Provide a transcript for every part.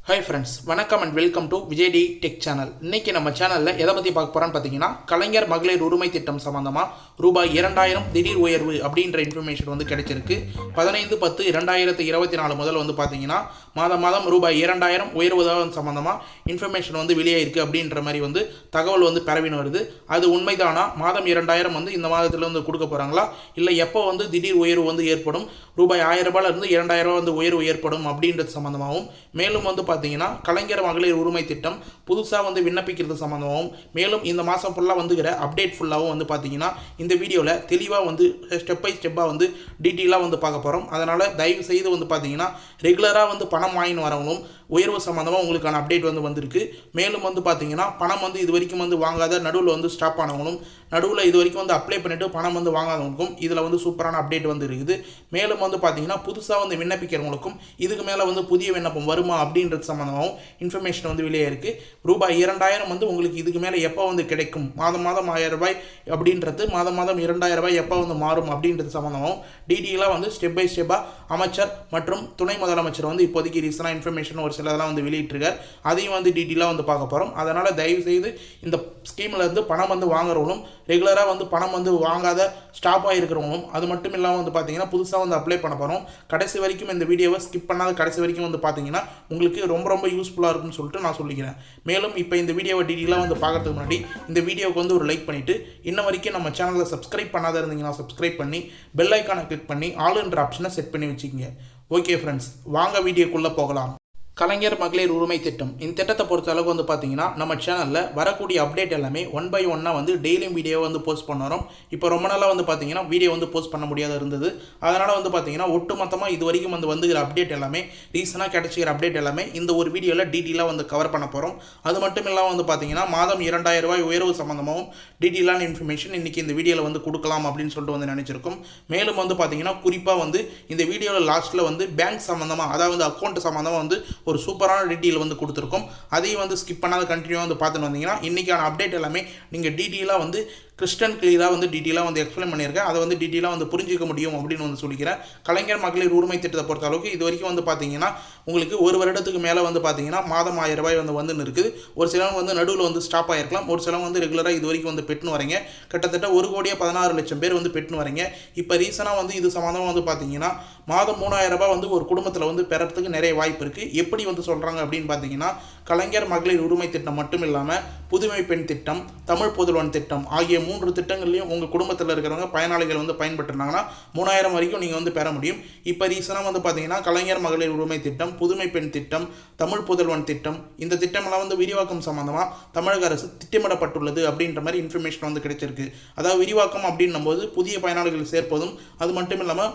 Hi friends, வணக்கம் and welcome to Vijay T tech channel. இன்றைக்கி நம்ம சேனலில் எதை பற்றி பார்க்க போகிறோன்னு பார்த்தீங்கன்னா, கலைஞர் மகளிர் உரிமை திட்டம் சம்மந்தமாக ரூபாய் 2000 திடீர் உயர்வு அப்படின்ற இன்ஃபர்மேஷன் வந்து கிடைச்சிருக்கு. 15/10/2024 முதல் வந்து பார்த்தீங்கன்னா மாதம் ரூபாய் 2000 உயர்வதாக சம்மந்தமாக இன்ஃபர்மேஷன் வந்து வெளியாயிருக்கு அப்படின்ற மாதிரி வந்து தகவல் வந்து பரவின்னு வருது. அது உண்மைதானா? மாதம் 2000 வந்து இந்த மாதத்தில் வந்து கொடுக்க போகிறாங்களா, இல்லை எப்போ வந்து திடீர் உயர்வு வந்து ஏற்படும், ரூபாய் 1000 ரூபாயிலிருந்து 2000 வந்து உயர்வு ஏற்படும் அப்படின்றது சம்மந்தமாகவும், மேலும் வந்து பார்த்தீங்கன்னா கலைஞர் மகளிர் உரிமை திட்டம் புதுசாக வந்து விண்ணப்பிக்கிறது சம்மந்தமாகவும், மேலும் இந்த மாதம் ஃபுல்லாக வந்துக்கிற அப்டேட் ஃபுல்லாகவும் வந்து பார்த்தீங்கன்னா இந்த வீடியோவில் தெளிவாக வந்து ஸ்டெப் பை ஸ்டெப்பாக வந்து டீட்டெயிலாக வந்து பார்க்க போகிறோம். அதனால் தயவு செய்து வந்து பார்த்தீங்கன்னா ரெகுலராக வந்து பணம் வாங்கின்னு வரவங்களும் உயர்வு சம்மந்தமாக உங்களுக்கான அப்டேட் வந்து வந்திருக்கு. மேலும் வந்து பார்த்தீங்கன்னா பணம் வந்து இது வரைக்கும் வந்து வாங்காத, நடுவில் வந்து ஸ்டாப் ஆனவங்களும், நடுவில் இது வரைக்கும் வந்து அப்ளை பண்ணிவிட்டு பணம் வந்து வாங்காதவங்களுக்கும் இதில் வந்து சூப்பரான அப்டேட் வந்து இருக்குது. மேலும் வந்து பார்த்தீங்கன்னா புதுசாக வந்து விண்ணப்பிக்கிறவங்களுக்கும் இதுக்கு மேலே வந்து புதிய விண்ணப்பம் வருமா அப்படின்றது சம்மந்தமாகவும் இன்ஃபர்மேஷன் வந்து வெளியே இருக்குது. ரூபாய் 2000 வந்து உங்களுக்கு இதுக்கு மேலே எப்போ வந்து கிடைக்கும், மாதம் 1000 ரூபாய் அப்படின்றது மாதம் 2000 ரூபாய் எப்போ வந்து மாறும் அப்படின்றது சம்மந்தமாகவும் டீட்டெயிலாக வந்து ஸ்டெப் பை ஸ்டெப்பாக அமைச்சர் மற்றும் துணை முதலமைச்சர் வந்து இப்போதைக்கு ரீசனாக இன்ஃபர்மேஷன் ஒரு சிலதெல்லாம் வந்து வெளியிட்டிருக்கார். அதையும் வந்து டீட்டெயிலாக வந்து பார்க்க போகிறோம். அதனால் தயவு செய்து இந்த ஸ்கீமில் இருந்து பணம் வந்து வாங்குறவங்களும், ரெகுலராக வந்து பணம் வந்து வாங்காத ஸ்டாப் ஆகிருக்கிறவங்களும், அது மட்டும் இல்லாமல் வந்து பார்த்தீங்கன்னா புதுசாக வந்து அப்ளை பண்ண போகிறோம். கடைசி வரைக்கும் இந்த வீடியோவை ஸ்கிப் பண்ணாத கடைசி வரைக்கும் வந்து பார்த்தீங்கன்னா உங்களுக்கு ரொம்ப யூஸ்ஃபுல்லாக இருக்கும்னு சொல்லிட்டு நான் சொல்லிக்கிறேன். மேலும் இப்போ இந்த வீடியோவை டீட்டெயிலாக வந்து பார்க்கறதுக்கு முன்னாடி இந்த வீடியோவுக்கு வந்து ஒரு லைக் பண்ணிவிட்டு, இன்ன வரைக்கும் நம்ம சேனலில் சப்ஸ்கிரைப் பண்ணாத இருந்தீங்கன்னா சப்ஸ்கிரைப் பண்ணி பெல் ஐக்கானை கிளிக் பண்ணி ஆல்ன்ற ஆப்ஷனை செட் பண்ணி வச்சுக்கோங்க. ஓகே ஃப்ரெண்ட்ஸ், வாங்க வீடியோக்குள்ளே போகலாம். கலைஞர் மகளிர் உரிமை திட்டம், இந்த திட்டத்தை பொறுத்த அளவுக்கு வந்து பார்த்தீங்கன்னா நம்ம சேனலில் வரக்கூடிய அப்டேட் எல்லாமே 1 by 1 வந்து டெய்லியும் வீடியோ வந்து போஸ்ட் பண்ணுறோம். இப்போ ரொம்ப நாளாக வந்து பார்த்தீங்கன்னா வீடியோ வந்து போஸ்ட் பண்ண முடியாத இருந்தது. அதனால் வந்து பார்த்தீங்கன்னா ஒட்டு மொத்தமாக இது வரைக்கும் வந்து வந்துக்கிற அப்டேட் எல்லாமே, ரீசனாக கிடைச்சிக்கிற அப்டேட் எல்லாமே இந்த ஒரு வீடியோவில் டீட்டெயிலாக வந்து கவர் பண்ண போகிறோம். அது மட்டும் இல்லாமல் வந்து பார்த்தீங்கன்னா மாதம் 2000 ரூபாய் உயர்வு சம்மந்தமாகவும் டீட்டெயிலான இன்ஃபர்மேஷன் இன்றைக்கி இந்த வீடியோவில் வந்து கொடுக்கலாம் அப்படின்னு சொல்லிட்டு வந்து நினச்சிருக்கோம். மேலும் வந்து பார்த்தீங்கன்னா குறிப்பாக வந்து இந்த வீடியோவில் லாஸ்ட்டில் வந்து பேங்க் சம்மந்தமாக, அதாவது அக்கௌண்ட் சம்மந்தமாக வந்து ஒரு சூப்பரான டீட்டெயில் வந்து கொடுத்துருக்கோம். அதையும் வந்து ஸ்கிப் பண்ணாத கண்டினியூவாக வந்து பார்த்துட்டு வந்தீங்கன்னா இன்றைக்கான அப்டேட் எல்லாமே நீங்கள் டீட்டெயிலாக வந்து கிறிஸ்டன் கிளியராக வந்து டீட்டெயிலாக வந்து எக்ஸ்பிளைன் பண்ணியிருக்கேன். அதை வந்து டீட்டெயிலாக வந்து புரிஞ்சிக்க முடியும் அப்படின்னு வந்து சொல்லிக்கிறேன். கலைஞர் மகளிர் உரிமை திட்டத்தை பொறுத்த அளவுக்கு இது வரைக்கும் வந்து பார்த்தீங்கன்னா உங்களுக்கு ஒரு வருடத்துக்கு மேலே வந்து பார்த்தீங்கன்னா மாதம் 1000 ரூபாய் வந்து இருக்குது. ஒரு சிலவங்க வந்து நடுவில் வந்து ஸ்டாப் ஆகிருக்கலாம், ஒரு சிலவங்க வந்து ரெகுலராக இது வரைக்கும் வந்து பெற்றுன்னு வரீங்க. கிட்டத்தட்ட 1,16,00,000 பேர் வந்து பெற்றுன்னு வரீங்க. இப்போ ரீசனாக வந்து இது சம்மந்தமாக வந்து பார்த்தீங்கன்னா மாதம் 3000 ரூபாய் வந்து ஒரு குடும்பத்தில் வந்து பெறத்துக்கு நிறைய வாய்ப்பு இருக்குது. எப்படி வந்து சொல்கிறாங்க அப்படின்னு பார்த்தீங்கன்னா, கலைஞர் மகளிர் உரிமை திட்டம் மட்டும் இல்லாமல் புதுமை பெண் திட்டம், தமிழ் புதல்வன் திட்டம் ஆகிய 3 திட்டங்கள்லையும் உங்கள் குடும்பத்தில் இருக்கிறவங்க பயனாளிகள் வந்து பயன்பட்டுருந்தாங்கன்னா 3000 வரைக்கும் நீங்கள் வந்து பெற முடியும். இப்போ ரீசனாக வந்து பார்த்தீங்கன்னா கலைஞர் மகளிர் உரிமை திட்டம், புதுமை பெண் திட்டம், தமிழ் புதல்வன் திட்டம், இந்த திட்டமெல்லாம் வந்து விரிவாக்கம் சம்மந்தமாக தமிழக அரசு திட்டமிடப்பட்டுள்ளது அப்படின்ற மாதிரி இன்ஃபர்மேஷன் வந்து கிடைச்சிருக்கு. அதாவது விரிவாக்கம் அப்படின்னும் போது புதிய பயனாளிகள் சேர்ப்பதும், அது மட்டும் இல்லாமல்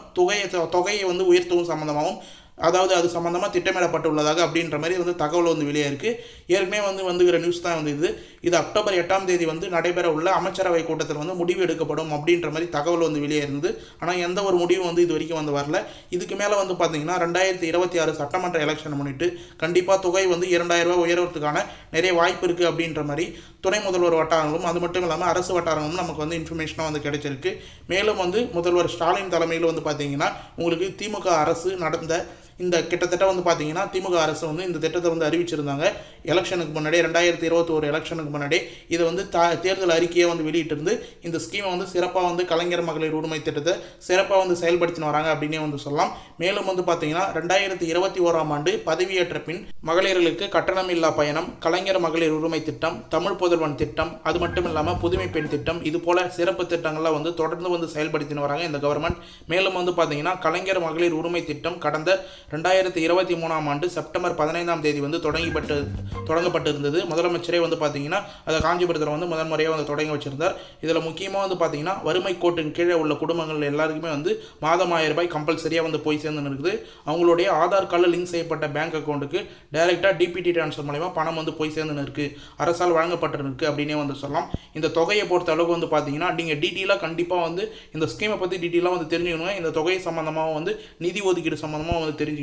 தொகையை வந்து உயர்த்தவும் சம்மந்தமாகவும், அதாவது அது சம்மந்தமாக திட்டமிடப்பட்டுள்ளதாக அப்படின்ற மாதிரி வந்து தகவல் வந்து வெளியே இருக்குது. ஏற்கனவே வந்துகிற நியூஸ் தான் வந்து இது அக்டோபர் 8ஆம் தேதி வந்து நடைபெற உள்ள அமைச்சரவை கூட்டத்தில் வந்து முடிவு எடுக்கப்படும் அப்படின்ற மாதிரி தகவல் வந்து வெளியே இருந்தது. ஆனால் எந்த ஒரு முடிவும் வந்து இது வரைக்கும் வந்து வரல. இதுக்கு மேலே வந்து பார்த்தீங்கன்னா 2026 சட்டமன்ற எலெக்ஷன் முன்னிட்டு கண்டிப்பாக தொகை வந்து 2000 ரூபாய் உயர்வதற்கான நிறைய வாய்ப்பு இருக்குது அப்படின்ற மாதிரி துணை முதல்வர் வட்டாரங்களும், அது மட்டும் இல்லாமல் அரசு வட்டாரங்களும் நமக்கு வந்து இன்ஃபர்மேஷனாக வந்து கிடைச்சிருக்கு. மேலும் வந்து முதல்வர் ஸ்டாலின் தலைமையில் வந்து பார்த்தீங்கன்னா உங்களுக்கு திமுக அரசு நடந்த இந்த கிட்டத்தட்ட வந்து பார்த்தீங்கன்னா திமுக அரசு வந்து இந்த திட்டத்தை வந்து அறிவிச்சிருந்தாங்க. எலெக்ஷனுக்கு முன்னாடி 2021 எலெக்ஷனுக்கு முன்னாடி இதை வந்து தேர்தல் அறிக்கையை வந்து வெளியிட்டிருந்து இந்த ஸ்கீமை வந்து சிறப்பாக வந்து கலைஞர் மகளிர் உரிமை திட்டத்தை சிறப்பாக வந்து செயல்படுத்தின்னு வராங்க அப்படின்னே வந்து சொல்லலாம். மேலும் வந்து பார்த்தீங்கன்னா 2021ஆம் ஆண்டு பதவியேற்ற பின் மகளிர்களுக்கு கட்டணம் இல்லா பயணம், கலைஞர் மகளிர் உரிமை திட்டம், தமிழ் புதல்வன் திட்டம், அது மட்டும் இல்லாமல் புதுமை பெண் திட்டம், இது போல சிறப்பு திட்டங்கள்லாம் வந்து தொடர்ந்து வந்து செயல்படுத்தின்னு வராங்க இந்த கவர்மெண்ட். மேலும் வந்து பார்த்தீங்கன்னா கலைஞர் மகளிர் உரிமை திட்டம் கடந்த 2023ஆம் ஆண்டு செப்டம்பர் 15ஆம் தேதி வந்து தொடங்கப்பட்டு இருந்தது. முதலமைச்சரே வந்து பார்த்தீங்கன்னா அதை காஞ்சிபுரத்தில் வந்து முதன்முறையாக வந்து தொடங்கி வச்சிருந்தார். இதில் முக்கியமாக வந்து பார்த்தீங்கன்னா வறுமை கோட்டின் கீழே உள்ள குடும்பங்கள் எல்லாருக்குமே வந்து மாதம் 1000 ரூபாய் கம்பல்சரியாக வந்து போய் சேர்ந்து இருக்குது. அவங்களுடைய ஆதார் கார்டில் லிங்க் செய்யப்பட்ட பேங்க் அக்கௌண்ட்டுக்கு டைரெக்டாக டிபிடி ட்ரான்ஸ்ஃபர் மூலமா பணம் வந்து போய் சேர்ந்துன்னு இருக்குது, அரசால் வழங்கப்பட்டிருக்கு அப்படின்னே வந்து சொல்லலாம். இந்த தொகையை பொறுத்த அளவுக்கு வந்து பார்த்தீங்கன்னா நீங்கள் டீட்டெயிலாக கண்டிப்பாக வந்து இந்த ஸ்கீமை பற்றி டீட்டெயிலாக வந்து தெரிஞ்சுக்கணும். இந்த தொகை சம்மந்தமாக வந்து நிதி ஒதுக்கீடு சம்மந்தமாக வந்து தெரிஞ்சுக்கணும்.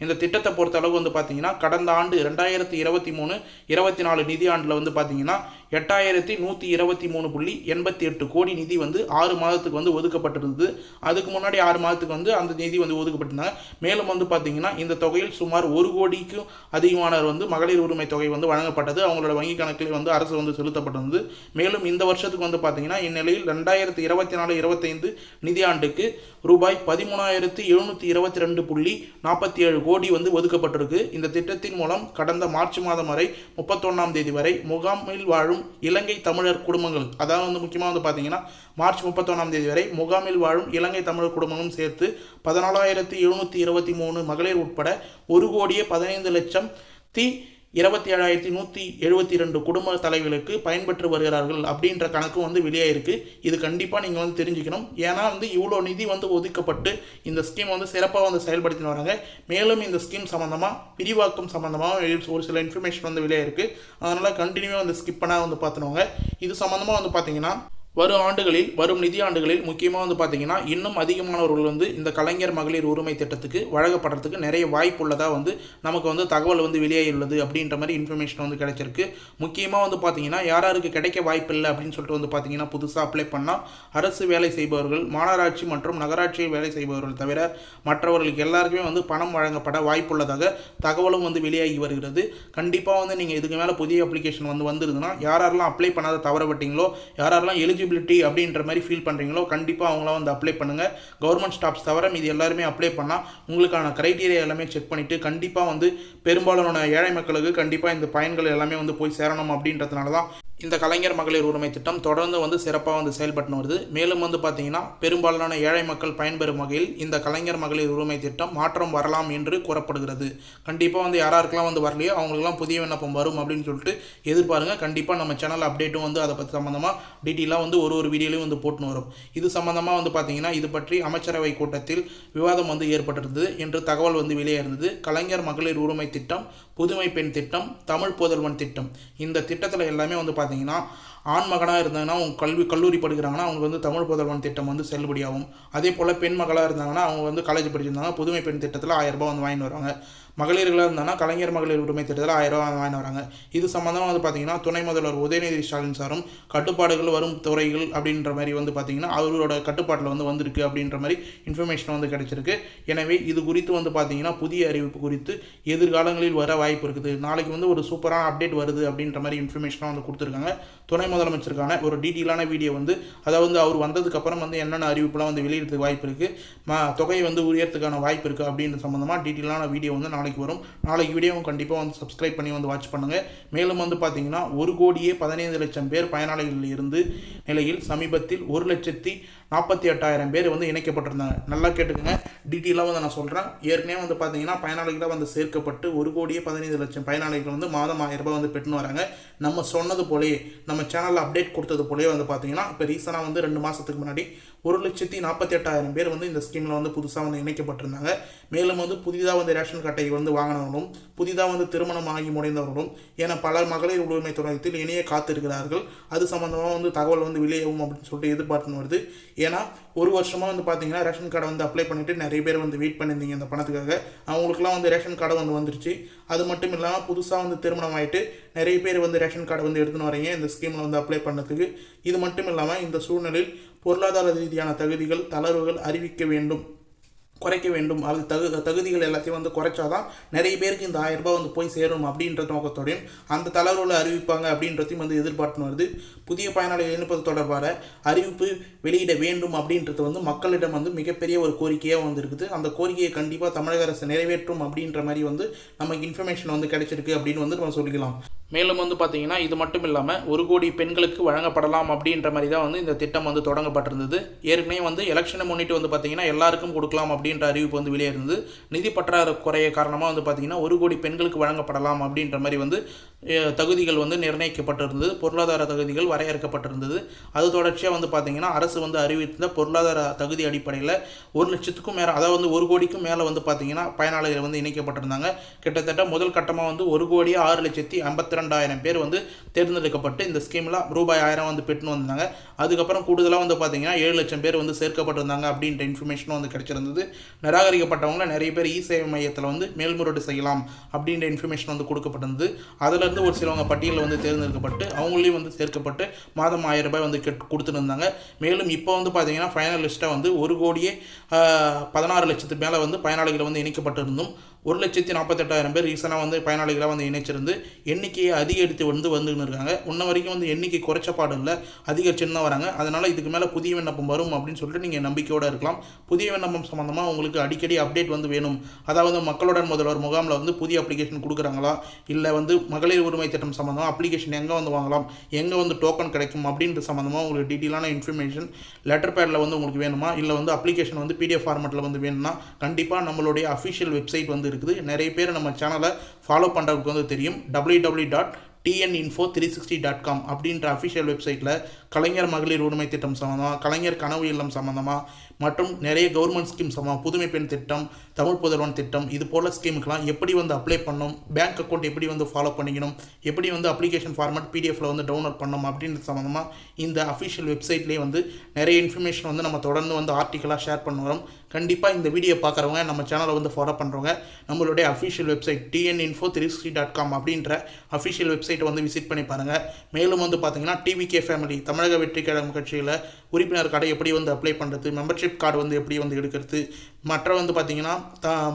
இந்த திட்டத்தை பொறுத்த அளவு வந்து பார்த்தீங்கன்னா கடந்த ஆண்டு 2023-24 நிதி ஆண்டில் வந்து பார்த்தீங்கன்னா 8123.88 கோடி நிதி வந்து 6 மாதத்துக்கு வந்து ஒதுக்கப்பட்டிருந்தது. அதுக்கு முன்னாடி 6 மாதத்துக்கு வந்து அந்த நிதி வந்து ஒதுக்கப்பட்டிருந்தாங்க. மேலும் வந்து பார்த்தீங்கன்னா இந்த தொகையில் சுமார் 1 கோடிக்கும் அதிகமானவர் வந்து மகளிர் உரிமை தொகை வந்து வழங்கப்பட்டது. அவங்களோட வங்கி கணக்கில் வந்து அரசு வந்து செலுத்தப்பட்டிருந்தது. மேலும் இந்த வருஷத்துக்கு வந்து பார்த்தீங்கன்னா இந்நிலையில் 2024-25 நிதியாண்டுக்கு ரூபாய் 13,722.47 கோடி வந்து ஒதுக்கப்பட்டிருக்கு. இந்த திட்டத்தின் மூலம் கடந்த மார்ச் மாதம் வரை 31ஆம் தேதி வரை முகாமில் வாழும் இலங்கை தமிழர் குடும்பங்கள், அதாவது வந்து முக்கியமாக வந்து பார்த்தீங்கன்னா மார்ச் 31ஆம் தேதி வரை முகாமில் வாழும் இலங்கை தமிழர் குடும்பங்களும் சேர்த்து 14,723 மகளிர் உட்பட 1,15,27,172 குடும்ப தலைவர்களுக்கு பயன்பெற்று வருகிறார்கள் அப்படின்ற கணக்கு வந்து வெளியாயிருக்கு. இது கண்டிப்பாக நீங்கள் வந்து தெரிஞ்சுக்கணும். ஏன்னா வந்து இவ்வளோ நிதி வந்து ஒதுக்கப்பட்டு இந்த ஸ்கீம் வந்து சிறப்பாக வந்து செயல்படுத்தின்னு வராங்க. மேலும் இந்த ஸ்கீம் சம்மந்தமாக விரிவாக்கம் சம்மந்தமாக ஒரு சில இன்ஃபர்மேஷன் வந்து வெளியாயிருக்கு. அதனால் கண்டினியூவாக வந்து ஸ்கிப் பண்ணால் வந்து பார்த்துனவங்க. இது சம்மந்தமாக வந்து பார்த்தீங்கன்னா வரும் நிதி ஆண்டுகளில் முக்கியமாக வந்து பார்த்தீங்கன்னா இன்னும் அதிகமானவர்கள் வந்து இந்த கலைஞர் மகளிர் உரிமை திட்டத்துக்கு வழங்கப்படுறதுக்கு நிறைய வாய்ப்பு உள்ளதாக வந்து நமக்கு வந்து தகவல் வந்து வெளியாகியுள்ளது அப்படின்ற மாதிரி இன்ஃபர்மேஷன் வந்து கிடைச்சிருக்கு. முக்கியமாக வந்து பார்த்தீங்கன்னா யாராருக்கு கிடைக்க வாய்ப்பு இல்லை அப்படின்னு சொல்லிட்டு வந்து பார்த்தீங்கன்னா புதுசாக அப்ளை பண்ணால் அரசு வேலை செய்பவர்கள், மாநகராட்சி மற்றும் நகராட்சியில் வேலை செய்பவர்கள் தவிர மற்றவர்களுக்கு எல்லாருக்குமே வந்து பணம் வழங்கப்பட வாய்ப்புள்ளதாக தகவலும் வந்து வெளியாகி வருகிறது. கண்டிப்பாக வந்து நீங்கள் இதுக்கு மேலே புதிய அப்ளிகேஷன் வந்து வந்துருதுன்னா யாரெல்லாம் அப்ளை பண்ணாத தவறப்பட்டீங்களோ, யாரெல்லாம் எலிஜிபிலிட்டி அப்படின்ற மாதிரி ஃபீல் பண்ணுறீங்களோ கண்டிப்பாக அவங்களாம் வந்து அப்ளை பண்ணுங்கள். கவர்மெண்ட் ஸ்டாஃப்ஸ் தவிர இது எல்லாருமே அப்ளை பண்ணால் உங்களுக்கான க்ரைட்டீரியா எல்லாமே செக் பண்ணிவிட்டு கண்டிப்பாக வந்து பெரும்பாலான ஏழை மக்களுக்கு கண்டிப்பாக இந்த பயன்கள் எல்லாமே வந்து போய் சேரணும் அப்படின்றதுனால தான் இந்த கலைஞர் மகளிர் உரிமை திட்டம் தொடர்ந்து வந்து சிறப்பாக வந்து செயல்பட்டு வருது. மேலும் வந்து பார்த்தீங்கன்னா பெரும்பாலான ஏழை மக்கள் பயன்பெறும் வகையில் இந்த கலைஞர் மகளிர் உரிமை திட்டம் மாற்றம் வரலாம் என்று கூறப்படுகிறது. கண்டிப்பாக வந்து யாராருக்கெல்லாம் வந்து வரலையோ அவங்களுக்குலாம் புதிய விண்ணப்பம் வரும் அப்படின்னு சொல்லிட்டு எதிர்பாருங்க. கண்டிப்பாக நம்ம சேனல் அப்டேட்டும் வந்து அதை பற்றி சம்மந்தமாக டீட்டெயிலாக வந்து ஒரு வீடியோலையும் வந்து போட்டுன்னு வரும். இது சம்மந்தமாக வந்து பார்த்தீங்கன்னா இது பற்றி அமைச்சரவை கூட்டத்தில் விவாதம் வந்து ஏற்பட்டிருந்தது என்று தகவல் வந்து வெளியே இருந்தது. கலைஞர் மகளிர் உரிமை திட்டம், புதுமை பெண் திட்டம், தமிழ் புதல்வன் திட்டம், இந்த திட்டத்தில் எல்லாமே வந்து பார்த்தீங்கன்னா ஆண் மகனாக இருந்தாங்கன்னா அவங்க கல்லூரி படிக்கிறாங்கன்னா அவங்க வந்து தமிழ் புதல்வன் திட்டம் வந்து செல்லுபடியாகும். அதே போல் பெண் மகளாக இருந்தாங்கன்னா அவங்க வந்து காலேஜ் படிச்சிருந்தாங்க புதுமை பெண் திட்டத்தில் 1000 ரூபாய் வந்து வாங்கிட்டு வருவாங்க. மகளிர்களாக இருந்தாங்கன்னா கலைஞர் மகளிர் உரிமை திட்டத்தில் 1000 ரூபாய் வாங்கிட்டு வராங்க. இது சம்மந்தமாக வந்து பார்த்தீங்கன்னா துணை முதல்வர் உதயநிதி ஸ்டாலின் சாரும் கட்டுப்பாடுகள் வரும் துறைகள் அப்படின்ற மாதிரி வந்து பார்த்தீங்கன்னா அவரோட கட்டுப்பாட்டில் வந்து வந்திருக்கு அப்படின்ற மாதிரி இன்ஃபர்மேஷன் வந்து கிடைச்சிருக்கு. எனவே இது குறித்து வந்து பார்த்தீங்கன்னா புதிய அறிவிப்பு குறித்து எதிர்காலங்களில் வர வாய்ப்பு இருக்குது. நாளைக்கு வந்து ஒரு சூப்பரான அப்டேட் வருது அப்படின்ற மாதிரி இன்ஃபர்மேஷனாக வந்து கொடுத்துருக்காங்க. துணை முதலமைச்சருக்கான ஒரு டீட்டெயிலான வீடியோ வந்து அதாவது அவர் வந்ததுக்கப்புறம் வந்து என்னென்ன அறிவிப்புலாம் வந்து வெளியிடறதுக்கு வாய்ப்பு இருக்குது, தொகையை வந்து உயர்த்துக்கான வாய்ப்பு இருக்குது அப்படின்ற சம்மந்தமாக டீட்டெயிலான வீடியோ வந்து நாளைக்கு வரும். நாளைக்கு வீடியோவும் கண்டிப்பாக வந்து சப்ஸ்கிரைப் பண்ணி வந்து வாட்ச் பண்ணுங்கள். மேலும் வந்து பார்த்தீங்கன்னா 1,15,00,000 பேர் பயனாளிகள் இருந்து நிலையில் சமீபத்தில் 1,48,000 பேர் வந்து இணைக்கப்பட்டிருந்தாங்க. நல்லா கேட்டுக்கோங்க, டீட்டெயிலாக வந்து நான் சொல்கிறேன். ஏற்கனவே வந்து பார்த்தீங்கன்னா பயனாளிகளாக வந்து சேர்க்கப்பட்டு 1,15,00,000 பயனாளிகள் வந்து மாதம் 1000 ரூபாய் வந்து பெற்றுன்னு வராங்க. நம்ம சொன்னது போலே நம்ம சேனலில் அப்டேட் கொடுத்தது போலே வந்து பார்த்தீங்கன்னா இப்போ ரீசனாக வந்து 2 மாதத்துக்கு முன்னாடி 1,48,000 பேர் வந்து இந்த ஸ்கீமில் வந்து புதுசாக வந்து இணைக்கப்பட்டிருந்தாங்க. மேலும் வந்து புதிதாக வந்து ரேஷன் கார்டை வந்து வாங்கினவர்களும், புதிதாக வந்து திருமணம் ஆகி முடிந்தவர்களும் என பல மகளிர் உரிமை துறையத்தில் இணைய காத்திருக்கிறார்கள். அது சம்மந்தமாக வந்து தகவல் வந்து வெளியாகும் அப்படின்னு சொல்லிட்டு எதிர்பார்த்துன்னு வருது. ஏன்னா ஒரு வருஷமாக வந்து பார்த்தீங்கன்னா ரேஷன் கார்டை வந்து அப்ளை பண்ணிவிட்டு நிறைய பேர் வந்து வெயிட் பண்ணியிருந்தீங்க இந்த பணத்துக்காக. அவங்களுக்குலாம் வந்து ரேஷன் கார்டு வந்து வந்துருச்சு. அது மட்டும் இல்லாமல் புதுசாக வந்து திருமணம் ஆகிட்டு நிறைய பேர் வந்து ரேஷன் கார்டு வந்து எடுத்துன்னு வரீங்க இந்த ஸ்கீமில் வந்து அப்ளை பண்ணதுக்கு. இது மட்டும் இல்லாமல் இந்த சூழ்நிலையில் பொருளாதார ரீதியான தகுதிகள், தளர்வுகள் அறிவிக்க வேண்டும், குறைக்க வேண்டும். அது தகுதிகள் எல்லாத்தையும் வந்து குறைச்சாதான் நிறைய பேருக்கு இந்த 1000 ரூபாய் வந்து போய் சேரும் அப்படின்ற நோக்கத்தோடையும் அந்த தளர்வுகளை அறிவிப்பாங்க அப்படின்றதையும் வந்து எதிர்பார்த்துன்னு வருது. புதிய பயனாளிகள் இணைப்பது தொடர்பான அறிவிப்பு வெளியிட வேண்டும் அப்படின்றது வந்து மக்களிடம் வந்து மிகப்பெரிய ஒரு கோரிக்கையாக வந்து இருக்குது. அந்த கோரிக்கையை கண்டிப்பாக தமிழக அரசு நிறைவேற்றும் அப்படின்ற மாதிரி வந்து நமக்கு இன்ஃபர்மேஷன் வந்து கிடைச்சிருக்கு அப்படின்னு வந்து நம்ம சொல்லிக்கலாம். மேலும் வந்து பார்த்தீங்கன்னா இது மட்டும் இல்லாமல் 1 கோடி பெண்களுக்கு வழங்கப்படலாம் அப்படின்ற மாதிரி தான் வந்து இந்த திட்டம் வந்து தொடங்கப்பட்டிருந்தது. ஏற்கனவே வந்து எலெக்ஷனை முன்னிட்டு வந்து பார்த்தீங்கன்னா எல்லாருக்கும் கொடுக்கலாம் அப்படின்ற அறிவிப்பு வந்து வெளியே இருந்தது. நிதி பற்றாக்குறைய காரணமாக வந்து பார்த்தீங்கன்னா 1 கோடி பெண்களுக்கு வழங்கப்படலாம் அப்படின்ற மாதிரி வந்து தகுதிகள் வந்து நிர்ணயிக்கப்பட்டிருந்தது. பொருளாதார தகுதிகள் வரையறுக்கப்பட்டிருந்தது. அது தொடர்ச்சியாக வந்து பார்த்தீங்கன்னா அரசு வந்து அறிவித்த பொருளாதார தகுதி அடிப்படையில் 1,00,000க்கும் மேலே, அதாவது வந்து 1 கோடிக்கும் மேலே வந்து பார்த்தீங்கன்னா பயனாளிகள் வந்து இணைக்கப்பட்டிருந்தாங்க. கிட்டத்தட்ட முதல் கட்டமாக வந்து 1,6,52,000 12,000 பேர் வந்து தேர்ந்தெடுக்கப்பட்டு இந்த ஸ்கீமில் ரூபாய் 1000 வந்து பெற்றுன்னு வந்தாங்க. அதுக்கப்புறம் கூடுதலாக வந்து பார்த்தீங்கன்னா 7 லட்சம் பேர் வந்து சேர்க்கப்பட்டிருந்தாங்க அப்படின்ற இன்ஃபர்மேஷனும் வந்து கிடைச்சிருந்தது. நிராகரிக்கப்பட்டவங்க நிறைய பேர் சேவை மையத்தில் வந்து மேல்முறையீடு செய்யலாம் அப்படின்ற இன்ஃபர்மேஷன் வந்து கொடுக்கப்பட்டிருந்தது. அதிலிருந்து ஒரு சிலவங்க பட்டியலில் வந்து தேர்ந்தெடுக்கப்பட்டு அவங்களையும் வந்து சேர்க்கப்பட்டு மாதம் 1000 ரூபாய் வந்து கொடுத்துருந்தாங்க. மேலும் இப்போ வந்து பார்த்தீங்கன்னா ஃபைனல் லிஸ்ட்டாக வந்து 1,16 லட்சத்துக்கு மேலே வந்து பயனாளிகள் வந்து இணைக்கப்பட்டிருந்தும் 1,48,000 பேர் ரீசனாக வந்து பயனாளிகளாக வந்து இணைச்சிருந்து எண்ணிக்கையை அதிகரித்து வந்துன்னு இருக்காங்க. இன்ன வரைக்கும் வந்து எண்ணிக்கை குறைச்சப்பாடு இல்லை, அதிகரிச்சுன்னு தான் வராங்க. அதனால் இதுக்கு மேலே புதிய விண்ணப்பம் வரும் அப்படின்னு சொல்லிட்டு நீங்கள் நம்பிக்கையோடு இருக்கலாம். புதிய விண்ணப்பம் சம்மந்தமாக உங்களுக்கு அடிக்கடி அப்டேட் வந்து வேணும், அதாவது மக்களுடன் முதல்வர் முகாமில் வந்து புதிய அப்ளிகேஷன் கொடுக்குறாங்களா, இல்லை வந்து மகளிர் உரிமை திட்டம் சம்மந்தமாக அப்ளிகேஷன் எங்கே வந்து வாங்கலாம், எங்கே வந்து டோக்கன் கிடைக்கும் அப்படின்ற சம்மந்தமாக உங்களுக்கு டீட்டெயிலான இன்ஃபர்மேஷன் லெட்டர் பேடில் வந்து உங்களுக்கு வேணுமா, இல்லை வந்து அப்ளிகேஷன் வந்து PDF ஃபார்மெட்டில் வந்து வேணும்னா கண்டிப்பாக நம்மளுடைய அஃபிஷியல் வெப்சைட் வந்து இருக்குது. நிறைய பேர் நம்ம சேனலை ஃபாலோ பண்ணுறதுக்கு வந்து தெரியும். www.tninfo360.com அப்படின்ற அஃபிஷியல் வெப்சைட்டில் கலைஞர் மகளிர் உரிமை திட்டம் சம்மந்தமாக, கலைஞர் கனவு இல்லம் சம்மந்தமாக மற்றும் நிறைய கவர்மெண்ட் ஸ்கீம் சம்மந்தமாக, புதுமை பெண் திட்டம், தமிழ் புதல்வன் திட்டம், இது போல் ஸ்கீமுக்கெலாம் எப்படி வந்து அப்ளை பண்ணணும், பேங்க் அக்கௌண்ட் எப்படி வந்து ஃபாலோ பண்ணிக்கணும், எப்படி வந்து அப்ளிகேஷன் ஃபார்மேட் PDFல வந்து டவுன்லோட் பண்ணணும் அப்படின்ற சம்மந்தமாக இந்த அஃபிஷியல் வெப்சைட்லேயே வந்து நிறைய இன்ஃபர்மேஷன் வந்து நம்ம தொடர்ந்து வந்து ஆர்டிக்கலாக ஷேர் பண்ண வரோம். கண்டிப்பாக இந்த வீடியோ பார்க்குறவங்க நம்ம சேனலை வந்து ஃபாலோ பண்ணுறவங்க நம்மளுடைய அஃபிஷியல் வெப்சைட் tninfo360.com அப்படின்ற அஃபிஷியல் வெப்சைட்டை வந்து விசிட் பண்ணி பாருங்கள். மேலும் வந்து பார்த்தீங்கன்னா TVK ஃபேமிலி தமிழக வெற்றி கழகம் கட்சியில் உறுப்பினர் கார்டை எப்படி வந்து அப்ளை பண்ணுறது, மெம்பர்ஷிப் கார்டு வந்து எப்படி வந்து எடுக்கிறது, மற்ற வந்து பார்த்திங்கன்னா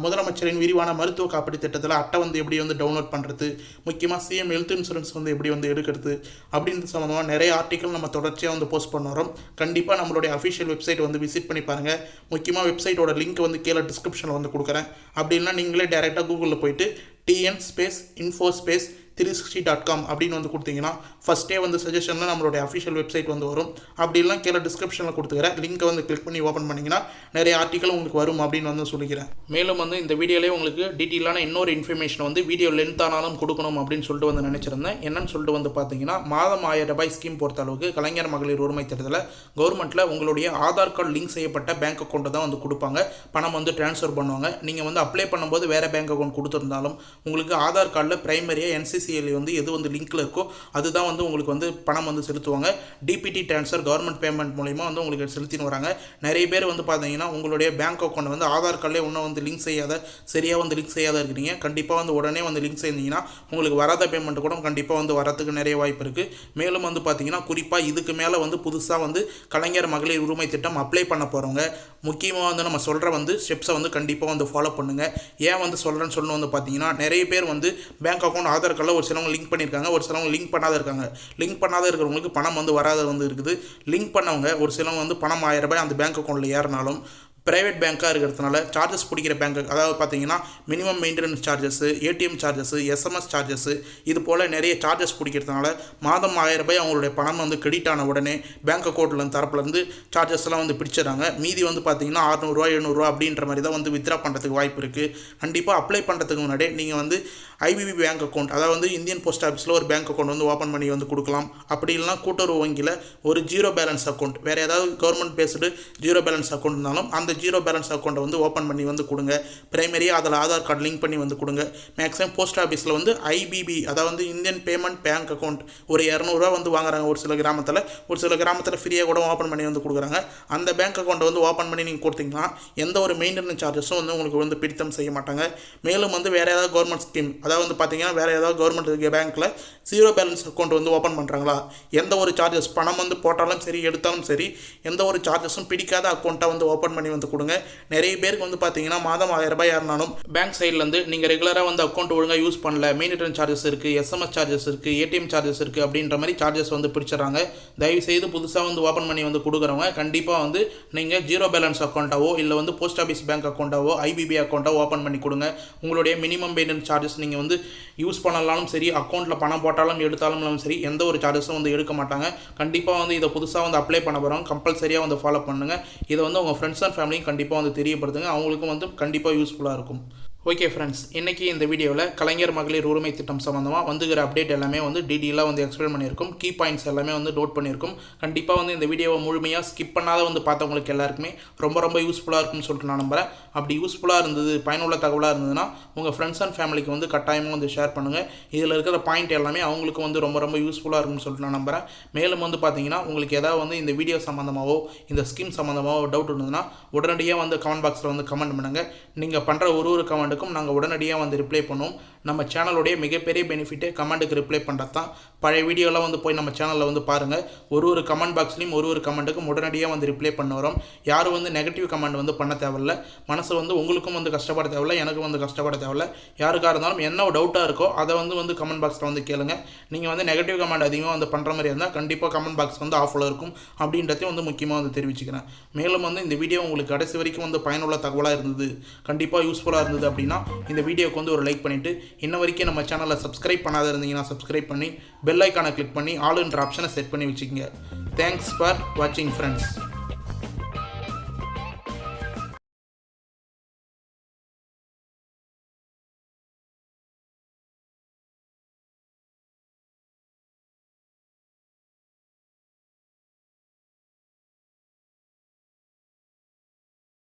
முதலமைச்சரின் விரிவான மருத்துவ காப்பீடு திட்டத்தில் அட்டை வந்து எப்படி வந்து டவுன்லோட் பண்ணுறது, முக்கியமாக CM ஹெல்த் இன்சூரன்ஸ் வந்து எப்படி வந்து எடுக்கிறது அப்படின்ற சம்மந்தமாக நிறைய ஆர்டிக்கல் நம்ம தொடர்ச்சியாக வந்து போஸ்ட் பண்ண வரோம். கண்டிப்பாக நம்மளுடைய அஃபிஷியல் வெப்சைட் வந்து விசிட் பண்ணி பாருங்கள். முக்கியமாக வெப்சைட்டோட லிங்க் வந்து கீழே டிஸ்கிரிப்ஷனில் வந்து கொடுக்குறேன். அப்படி இல்லைனா நீங்களே டேரெக்டாக கூகுளில் போயிட்டு TN_info360.com அப்படின்னு வந்து கொடுத்தீங்கன்னா ஃபஸ்ட்டே வந்து சஜஷனில் நம்மளுடைய அஃபிஷியல் வெப்சைட் வந்து வரும். அப்படி இல்லைனா கீழே டிஸ்கிரிப்ஷனில் கொடுத்துக்கிறேன் லிங்க்கை வந்து கிளிக் பண்ணி ஓப்பன் பண்ணிங்கன்னா நிறைய ஆர்டிக்கல் உங்களுக்கு வரும் அப்படின்னு வந்து சொல்லிக்கிறேன். மேலும் வந்து இந்த வீடியோலேயே உங்களுக்கு டீட்டெயிலான இன்னொரு இன்ஃபர்மேஷன் வந்து வீடியோ லென்த் ஆனாலும் கொடுக்கணும் அப்படின்னு சொல்லிட்டு வந்து நினச்சிருந்தேன். என்னன்னு சொல்லிட்டு வந்து பார்த்தீங்கன்னா மாதம் 1000 ரூபாய் ஸ்கீம் பொறுத்த அளவுக்கு கலைஞர் மகளிர் உரிமை திட்டத்தில் கவர்மெண்ட்டில் உங்களுடைய ஆதார் கார்டு லிங்க் செய்யப்பட்ட பேங்க் அக்கௌண்ட்டை தான் வந்து கொடுப்பாங்க, பணம் வந்து ட்ரான்ஸ்ஃபர் பண்ணுவாங்க. நீங்கள் வந்து அப்ளை பண்ணும்போது வேறு பேங்க் அக்கௌண்ட் கொடுத்துருந்தாலும் உங்களுக்கு ஆதார் கார்டில் பிரைமரியாக NCCL வந்து எது வந்து லிங்க்கில் இருக்கோ அதுதான் வந்து உங்களுக்கு வந்து பணம் வந்து செலுத்துவாங்க. DPT ட்ரான்ஸ்ஃபர் கவர்மெண்ட் பேமெண்ட் மூலிமா வந்து உங்களுக்கு செலுத்தின்னு வராங்க. நிறைய பேர் வந்து பார்த்தீங்கன்னா உங்களுடைய பேங்க் அக்கௌண்ட் வந்து ஆதார் கார்டிலே இன்னும் வந்து லிங்க் செய்யாத, சரியாக வந்து லிங்க் செய்யாத இருக்கிறீங்க. கண்டிப்பாக வந்து உடனே வந்து லிங்க் செய்தீங்கன்னா உங்களுக்கு வராத பேமெண்ட் கூட கண்டிப்பாக வந்து வரத்துக்கு நிறைய வாய்ப்பு இருக்குது. மேலும் வந்து பார்த்தீங்கன்னா குறிப்பாக இதுக்கு மேலே வந்து புதுசாக வந்து கலைஞர் மகளிர் உரிமை திட்டம் அப்ளை பண்ண போகிறவங்க முக்கியமாக வந்து நம்ம சொல்கிற வந்து ஸ்டெப்ஸை வந்து கண்டிப்பாக வந்து ஃபாலோ பண்ணுங்கள். ஏன் வந்து சொல்கிறேன்னு சொல்லணும் வந்து பார்த்தீங்கன்னா நிறைய பேர் வந்து பேங்க் அக்கௌண்ட் ஆதார் கார்டில் ஒரு சிலவங்க லிங்க் பண்ணியிருக்காங்க, ஒரு சிலவங்க லிங்க் பண்ணாத இருக்காங்க. லிங்க் பண்ணாத இருக்கிறவங்களுக்கு பணம் வந்து வராத வந்து இருக்குது. லிங்க் பண்ணவங்க ஒரு சிலவங்க வந்து பணம் 1000 ரூபாய் அந்த பேங்க் அக்கௌண்ட்டில் ஏறினாலும் ப்ரைவேட் பேங்காக இருக்கிறதுனால சார்ஜஸ் பிடிக்கிற பேங்க், அதாவது பார்த்தீங்கன்னா minimum maintenance charges, ATM charges, SMS charges, இது போல் நிறைய சார்ஜஸ் பிடிக்கிறதுனால மாதம் 1000 ரூபாய் அவங்களுடைய பணம் வந்து கிரெடிட் ஆன உடனே பேங்க் அக்கௌண்ட்டில் தரப்புலேருந்து சார்ஜஸ்லாம் வந்து பிடிச்சிடறாங்க. மீதி வந்து பார்த்தீங்கன்னா 600 ரூபா 700 ரூபா அப்படின்ற மாதிரி தான் வந்து வித்ரா பண்ணுறதுக்கு வாய்ப்பு இருக்குது. கண்டிப்பாக அப்ளை பண்ணுறதுக்கு முன்னாடி நீங்கள் வந்து IBB பேங்க் அக்கௌண்ட், அதாவது வந்து இந்தியன் போஸ்ட் ஆஃபீஸில் ஒரு பேங்க் அக்கௌண்ட் வந்து ஓப்பன் பண்ணி வந்து கொடுக்கலாம். அப்படி இல்லைனா கூட்டுறவு வங்கியில் ஒரு ஜீரோ பேலன்ஸ் அக்கௌண்ட், வேறு ஏதாவது government based zero balance account இருந்தாலும் அந்த ஜீரோ பேலன்ஸ் அக்கௌண்ட்டை வந்து ஓப்பன் பண்ணி வந்து கொடுங்க. பிரைமரியாக அதில் ஆதார் கார்டு லிங்க் பண்ணி வந்து கொடுங்க. மேக்ஸிமம் போஸ்ட் ஆஃபீஸில் வந்து IBB, அதாவது வந்து இந்தியன் பேமெண்ட் பேங்க் அக்கௌண்ட் ஒரு 200 ரூபா வந்து வாங்குறாங்க ஒரு சில கிராமத்தில், ஒரு சில கிராமத்தில் ஃப்ரீயாக கூட ஓப்பன் பண்ணி வந்து கொடுக்குறாங்க. அந்த பேங்க் அக்கௌண்ட்டை வந்து ஓப்பன் பண்ணி நீங்கள் கொடுத்தீங்கன்னா எந்த ஒரு மெயின்டெனன்ஸ் சார்ஜஸும் வந்து உங்களுக்கு வந்து பிடித்தம் செய்ய மாட்டாங்க. மேலும் வந்து வேறு ஏதாவது கவர்மெண்ட் ஸ்கீம், அதாவது வந்து பார்த்தீங்கன்னா வேறு ஏதாவது கவர்மெண்ட் பேங்க்கில் ஜீரோ பேலன்ஸ் அக்கௌண்ட் வந்து ஓப்பன் பண்ணுறாங்களா, எந்த ஒரு சார்ஜஸ் பணம் வந்து போட்டாலும் சரி எடுத்தாலும் சரி எந்த ஒரு சார்ஜஸும் பிடிக்காத அக்கௌண்ட்டை வந்து ஓப்பன் பண்ணி வந்து கொடுங்க. நிறைய பேருக்கு வந்து பார்த்தீங்கன்னா மாதம் 1000 ரூபாய் ஏறினாலும் பேங்க் சைட்லேருந்து நீங்கள் ரெகுலராக வந்து அக்கௌண்ட் ஒழுங்காக யூஸ் பண்ணல, மெயின்டெனன்ஸ் சார்ஜஸ் இருக்குது, SMS சார்ஜஸ் இருக்குது, ATM சார்ஜஸ் இருக்குது அப்படின்ற மாதிரி சார்ஜஸ் வந்து பிடிச்சிடறாங்க. தயவுசெய்து புதுசாக வந்து ஓப்பன் பண்ணி வந்து கொடுக்குறவங்க கண்டிப்பாக வந்து நீங்கள் ஜீரோ பேலன்ஸ் அக்கௌண்ட்டாவோ இல்லை வந்து போஸ்ட் ஆஃபீஸ் பேங்க் அக்கௌண்ட்டாவோ IBB அக்கௌண்ட்டாவோ ஓப்பன் பண்ணி கொடுங்க. உங்களுடைய மினிமம் மெயின்டெனன்ஸ் சார்ஜஸ் நீங்கள் வந்து யூஸ் பண்ணலாலும் சரி, அக்கௌண்ட்டில் பணம் போட்டாலும் எடுத்தாலும் சரி எந்த ஒரு சார்ஜஸும் வந்து எடுக்க மாட்டாங்க. கண்டிப்பாக வந்து இதை புதுசாக வந்து அப்ளை பண்ண போகிறோம், கம்பல்சரியாக வந்து ஃபாலோ பண்ணுங்கள். இதை வந்து உங்கள் ஃப்ரெண்ட்ஸ் அண்ட் ஃபேமிலியும் கண்டிப்பாக வந்து தெரியப்படுத்துங்க, அவங்களுக்கும் வந்து கண்டிப்பாக யூஸ்ஃபுல்லாக இருக்கும். ஓகே ஃப்ரெண்ட்ஸ், இன்றைக்கி இந்த வீடியோவில் கலைஞர் மகளிர் உரிமை திட்டம் சம்மந்தமாக வந்துகிற அப்டேட் எல்லாமே வந்து டீட்டெயிலாக வந்து எக்ஸ்பிளைன் பண்ணியிருக்கும். கீ பாயிண்ட்ஸ் எல்லாமே வந்து நோட் பண்ணியிருக்கும். கண்டிப்பாக வந்து இந்த வீடியோவை முழுமையாக ஸ்கிப் பண்ணாத வந்து பார்த்தவங்களுக்கு எல்லாருக்குமே ரொம்ப யூஸ்ஃபுல்லாக இருக்கும்னு சொல்லிட்டு நான் நம்புகிறேன். அப்படி யூஸ்ஃபுல்லாக இருந்தது, பயனுள்ள தகவலாக இருந்ததுன்னா உங்கள் ஃப்ரெண்ட்ஸ் அண்ட் ஃபேமிலிக்கு வந்து கட்டாயமாக வந்து ஷேர் பண்ணுங்கள். இதில் இருக்கிற பாயிண்ட் எல்லாமே அவங்களுக்கு வந்து ரொம்ப யூஸ்ஃபுல்லாக இருக்கும்னு சொல்லிட்டு நான் நம்புகிறேன். மேலும் வந்து பார்த்தீங்கன்னா உங்களுக்கு ஏதாவது வந்து இந்த வீடியோ சம்மந்தமாகவோ இந்த ஸ்கீம் சம்மந்தமாகவோ டவுட் இருந்ததுன்னா உடனடியாக வந்து கமெண்ட் பாக்ஸில் வந்து கமெண்ட் பண்ணுங்கள். நீங்கள் பண்ணுற ஒரு கமெண்ட்டுக்கும் நாங்கள் உடனடியாக வந்து ரிப்ளை பண்ணுவோம். நம்ம சேனலுடைய மிகப்பெரிய பெனிஃபிட்டே கமெண்ட்டுக்கு ரிப்ளை பண்ணுறது தான். பழைய வீடியோலாம் வந்து போய் நம்ம சேனலில் வந்து பாருங்கள். ஒரு கமெண்ட் பாக்ஸ்லையும் ஒரு கமெண்ட்டுக்கும் உடனடியாக வந்து ரிப்ளை பண்ண வரோம். யாரும் வந்து நெகட்டிவ் கமெண்ட் வந்து பண்ண தேவையில்ல. மனசு வந்து உங்களுக்கும் வந்து கஷ்டப்பட தேவையில்ல, எனக்கும் வந்து கஷ்டப்பட தேவையில்ல. யாருக்காக இருந்தாலும் என்ன டவுட்டாக இருக்கோ அதை வந்து கமெண்ட் பாக்ஸில் வந்து கேளுங்க. நீங்கள் வந்து நெகட்டிவ் கமெண்ட் அதிகமாக வந்து பண்ணுற மாதிரி இருந்தால் கண்டிப்பாக கமெண்ட் பாக்ஸ் வந்து ஆஃபில் இருக்கும் அப்படின்றதையும் வந்து முக்கியமாக வந்து தெரிவிச்சுக்கிறேன். மேலும் வந்து இந்த வீடியோ உங்களுக்கு கடைசி வரைக்கும் வந்து பயனுள்ள தகவலாக இருந்தது, கண்டிப்பாக யூஸ்ஃபுல்லாக இருந்தது அப்படின்னா இந்த வீடியோக்கு வந்து ஒரு லைக் பண்ணிவிட்டு இன்ன வரைக்கும் நம்ம சேனலை சப்ஸ்கிரைப் பண்ணாத இருந்தீங்கன்னா சப்ஸ்கிரைப் பண்ணி பெல் ஐக்கானை கிளிக் பண்ணி ஆல் என்ற ஆப்ஷனை செட் பண்ணி வச்சுக்கோங்க. தேங்க்ஸ் ஃபார் வாட்சிங் ஃப்ரெண்ட்ஸ்.